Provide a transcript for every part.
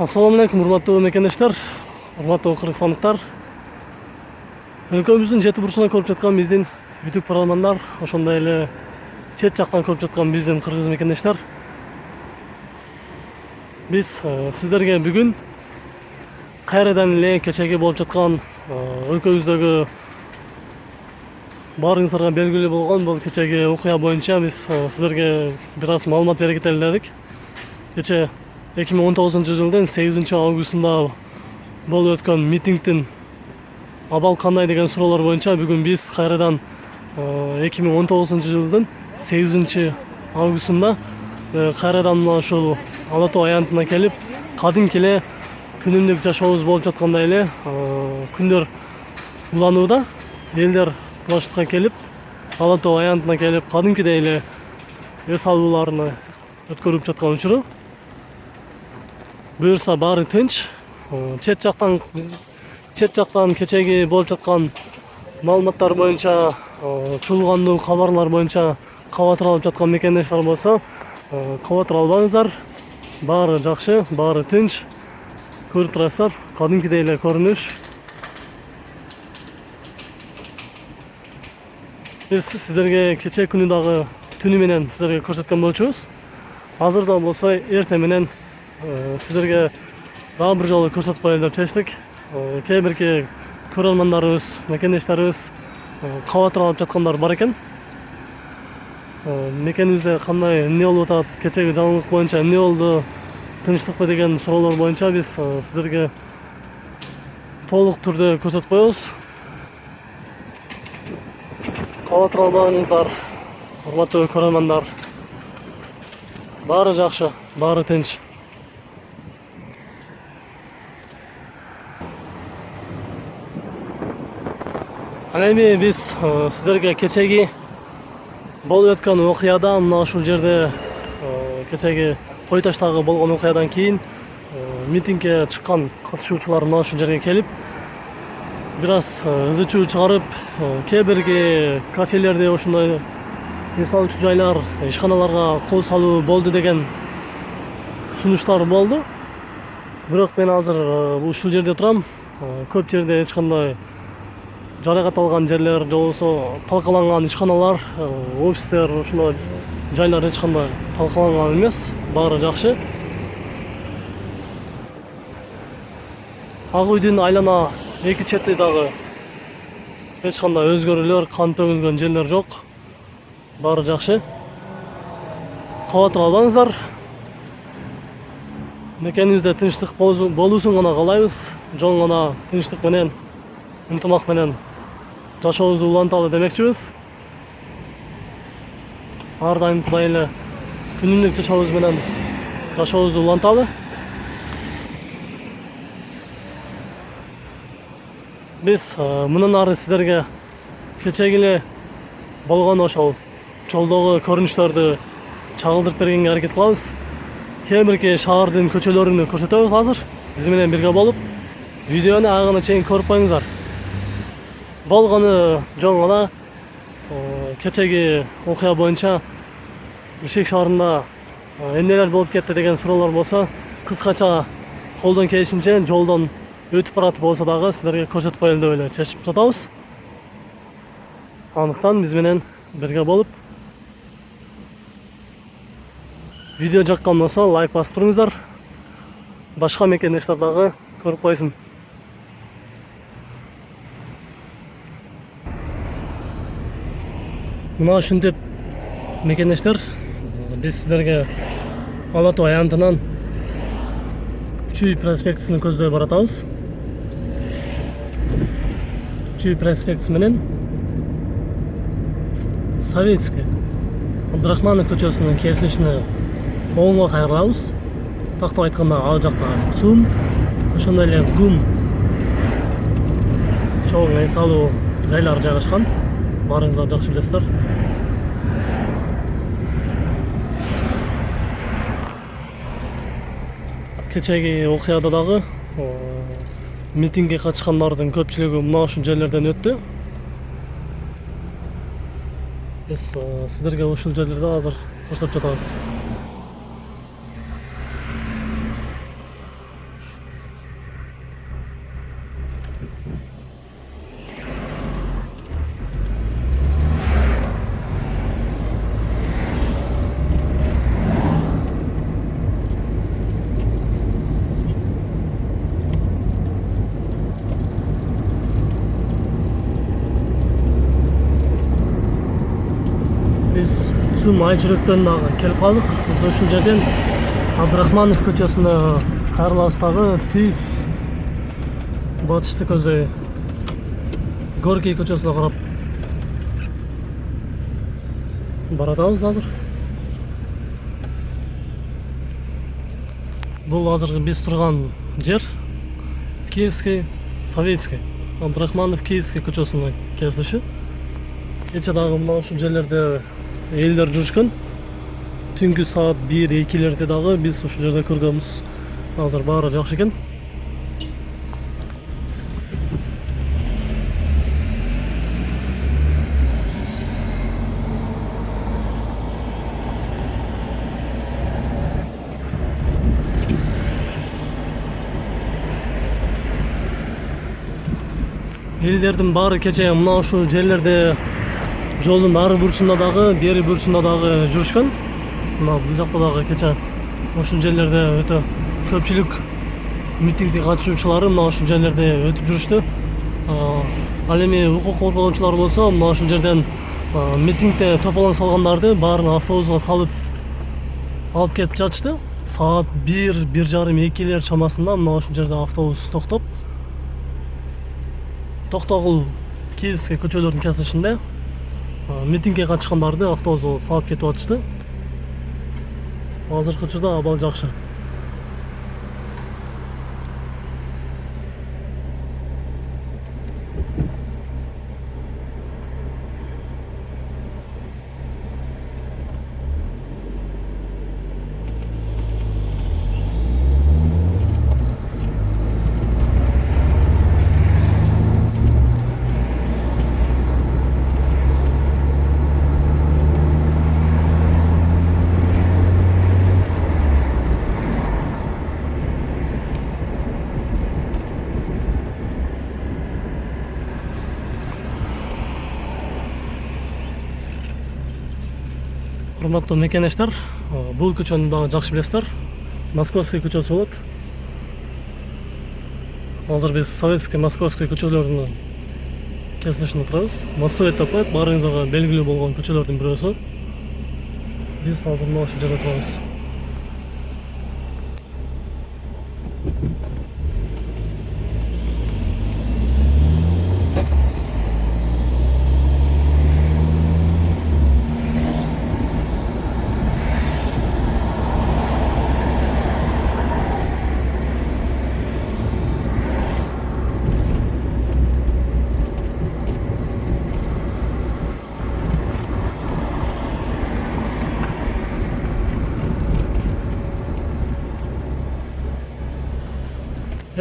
Assalamu alaikum, урматтуу мекендештер, урматтуу кыргызстандыктар. Өлкөбүздүн жети бурчунан көрүп жаткан биздин YouTube көрөрмандар, ошондой эле чет жактан көрүп жаткан биздин кыргыз мекендештер. Биз сиздерге бүгүн кайрадан эле кечеги болуп жаткан өлкөбүздөгү баарыңыздарга белгилүү болгон бул кечеги окуя боюнча биз сиздерге бир аз маалымат бере кетели дедик. Кече 2019 жылдын 8 августунда болуп өткөн митингдин абал кандай деген суроолор боюнча бүгүн биз кайрадан 2019 жылдын 8 августунда кайрадан мына ушул Ала Тоо аянтына келип, кадимки эле күнүмдүк жашообуз болуп жаткандай эле күндөр уланууда. Элдер площадка келип, Ала Тоо аянтына келип, кадимкидей эле эс алууларына өткөрүп жаткан учуру. Буюрса баары тынч. Чет жактан кечеги болуп жаткан маалыматтар боюнча, чуулгандуу кабарлар боюнча кабатыр алып жаткан мекендештер болсо, кабатыр албаңыздар. Баары жакшы, баары тынч. Көрүп турасыздар, кадимкидей эле көрүнүш. Биз сиздерге кече күнү дагы түнү менен сиздерге көрсөткөн болчубуз. Азыр да болсо эртең менен сиздерге дагы бир жолу көрсөтүп коелу деп чечтик. Кээ бирки көрөрмандарыбыз, мекендештерибиз кабатыр алып жаткандар бар экен. Мекенибизде кандай эмне болуп атат, кечеги жаңылык боюнча эмне болду, тынчтыкпы деген суроолор боюнча биз сиздерге толук түрдө көрсөтүп коебуз. Кабатыр албаңыздар, урматтуу көрөрмандар. Баары жакшы, баары тынч. Ана эми биз сиздерге кечеги болуп өткөн окуяда, мына ушул жерде кечеги Кой Таштагы болгон окуядан кийин митингге чыккан катышуучулар мына ушул жерге келип, бир аз ызы-чуу чыгарып, кээ бирки кафелерде ошондой эс алуучу жайлар, ишканаларга кол салуу болду деген сунуштар болду. Бирок мен азыр ушул жерде турам. Көп жерде эч кандай жаракат алган жерлер, же болбосо талкаланган ишканалар, офистер, ушундай жайлар эч кандай талкаланган эмес. Баары жакшы. Ак үйдүн айлана эки чети дагы эч кандай өзгөрүүлөр, кан төгүлгөн жерлер жок. Баары жакшы. Кабатыр албаңыздар. Мекенибизде тынчтык болуусун гана каалайбыз. Жон гана тынчтык менен, ынтымак менен жашообузду уланталы демекчибиз. Ар дайым Кудай эле күнүмдүк жашообуз менен жашообузду уланталы. Биз мындан ары сиздерге кечеги эле болгон ошол жолдогу көрүнүштөрдү чагылдырып бергенге аракет кылабыз. Кээ бирки шаардын көчөлөрүн көрсөтөбүз азыр. Биз менен бирге болуп, видеону агына чейин көрүп коюңуздар. Болгону жон гана кечеги окуя боюнча Бишкек шаарында эмнелер болуп кетти деген суроолор болсо, кыскача колдон келишинче жолдон өтүп баратып болсо дагы сиздерге көрсөтүп коелу деп эле чечип жатабыз. Андыктан биз менен бирге болуп, видео жаккан болсо лайк басып туруңуздар. Башка мекендештер дагы көрүп койсун. Мына ушинтип мекендештер, биз сиздерге Ала Тоо аянтынан Чүй проспектисин көздөй баратабыз. Чүй проспектиси менен Советский Абдрахманов көчөсүнүн кесилишине оңго кайрылабыз. Тактап айтканда ал жакта ЦУМ, ошондой эле ГУМ чоң эс алуу жайлары жайгашкан. Баарыңыздар жакшы билесиздер. Кечеги окуяда дагы митингге катышкандардын көпчүлүгү мына ушул жерлерден өттү. Биз сиздерге ушул жерлерде азыр көрсөтүп жатабыз. Күлсүм Айчүрөктөн дагы келип калдык. Биз ушул жерден Абдрахманов көчөсүнө кайрылабыз дагы түз батышты көздөй Горький көчөсүнө карап баратабыз азыр. Бул азыркы биз турган жер Киевский, Советский, Абдрахманов Киевский көчөсүнө кесилиши. Кече дагы мына ушул жерлерде элдер жүрүшкөн. Түнкү саат 1-2-лерде дагы биз ушул жерде көргөнбүз. Азыр баары жакшы экен. Элдердин баары кече мына ушул жерлерде жолдун ары бурчунда дагы, бери бурчунда дагы жүрүшкөн. Мына бул жакта дагы кече ушул жерлерде өтө көпчүлүк митингдин катышуучулары мына ушул жерлерде өтүп жүрүштү. Ал эми укук коргоочулар болсо мына ушул жерден митингде тополоң салгандарды баарын автобуска салып алып кетип жатышты. Саат 1-1:30-2 чамасында мына ушул жерде автобус токтоп Токтогул Киевский көчөлөрдүн кесилишинде митингге катышкандарды автобуска салып кетип атышты. Азыркы учурда абал жакшы. Урматтуу мекенештер, бул көчөнү дагы жакшы билесиздер. Московский көчөсү болот. Азыр биз Советский, Московский көчөлөрүнүн кесилишинде турабыз. Моссовет деп коет, баарыңыздарга белгилүү болгон көчөлөрдүн бирөөсү. Биз азыр мына ушул жерде турабыз.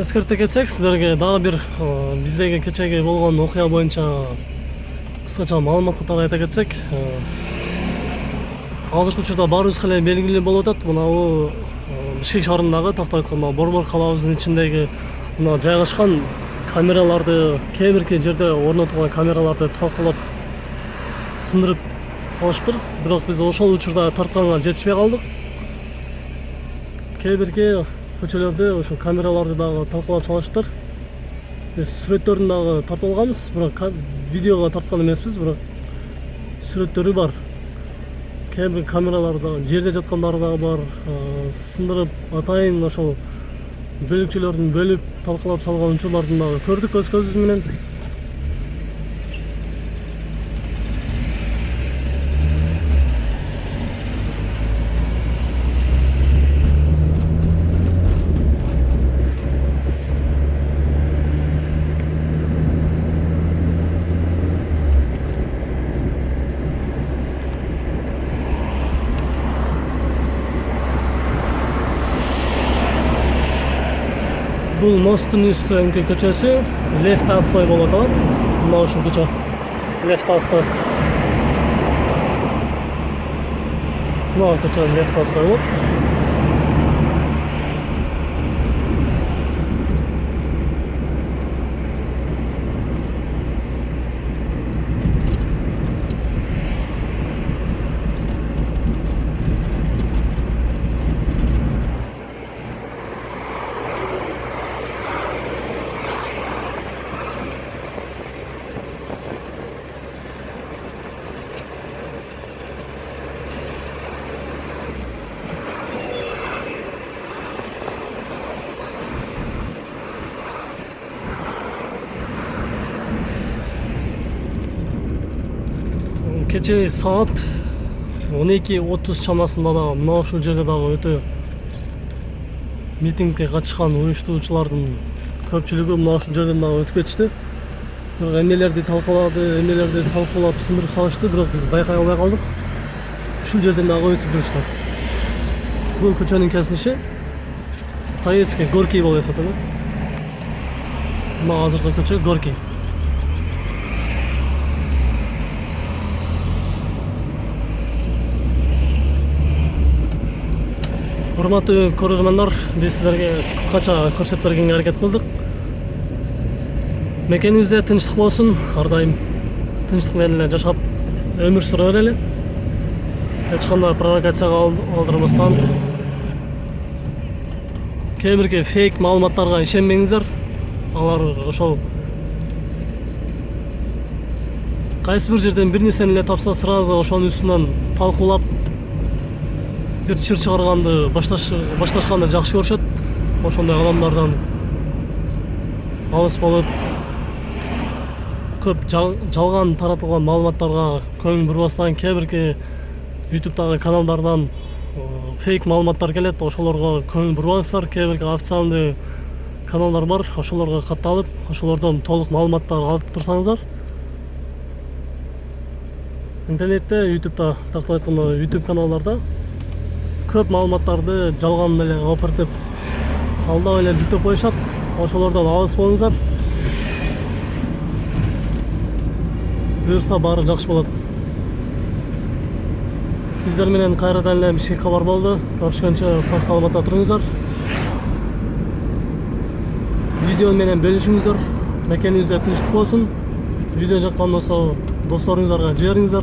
Эскерте кетсек, сиздерге дагы бир биздеги кечеги болгон окуя боюнча кыскача маалымат катары айта кетсек, азыркы учурда баарыбызга эле белгилүү болуп атат. Мына Бишкек шаарындагы тактап айтканда Борбор калаабыздын ичиндеги мына жайгашкан камераларды, кээ бирки жерде орнотулган камераларды талкалап сындырып салышыптыр. Бирок биз ошол учурда тартканга жетишпей калдык. Кээ бирки көчөлөрдө ошо камераларды дагы талкалап салышыптыр. Биз сүрөттөрүн дагы тартып алганбыз, бирок видеого тарткан эмеспиз, бирок сүрөттөрү бар. Кээ бир камераларда жерде жаткандары дагы бар. Сындырып атайын ошол бөлүкчөлөрдүн бөлүп талкалап салган учурлардын дагы көрдүк өз көзүбүз менен. Бул мосттун үстүнкү көчөсү Лев Толстой болуп аталат. Мына ушул көчө Лев Толстой. Мына көчө Лев Толстой болот. Кечээ саат 12:30 чамасында дагы мына ушул жерде дагы өтө митингге катышкан уюштуруучулардын көпчүлүгү мына ушул жерден дагы өтүп кетишти. Бирок эмнелерди талкуулап сындырып салышты, бирок биз байкай албай калдык. Ушул жерден дагы өтүп жүрүштү. Бул көчөнүн кесиниши Советский Горький болуп эсептелет. Мына азыркы көчө Горький. Урматтуу көрөрмандар, биз силерге кыскача көрсөтүп бергенге аракет кылдык. Мекенибизде тынчтык болсун, ар дайым тынчтык менен эле жашап өмүр сүрө берели. Эч кандай провокацияга алдырбастан. Кээ бирки фейк маалыматтарга ишенбеңиздер. Алар ошол кайсы бир жерден бир нерсени эле тапса, сразу ошонун үстүнөн талкуулап бир чыр чыгарганды башташканды жакшы көрүшөт. Ошондой адамдардан алыс болуп, көп жалган таратылган маалыматтарга көңүл бурбастан, кээ бирки YouTube'дагы каналдардан фейк маалыматтар келет. Ошолорго көңүл бурбаңыздар. Кээ бирки официалдуу каналдар бар, ошолорго катталып, ошолордон толук маалыматтар алып турсаңыздар. Интернетте, YouTube'да, тактап айтканда YouTube каналдарда көп маалыматтарды жалган эле опыртып, алдап эле жүктөп коюшат. Ошолордон алыс болуңуздар. Буюрса баары жакшы болот. Сиздер менен кайрадан эле бир кабар болду. Көрүшкөнчө сак саламатта туруңуздар. Видео менен бөлүшүңүздөр. Мекенибизде тынчтык болсун. Видео жаккан болсо досторуңуздарга жибериңиздер.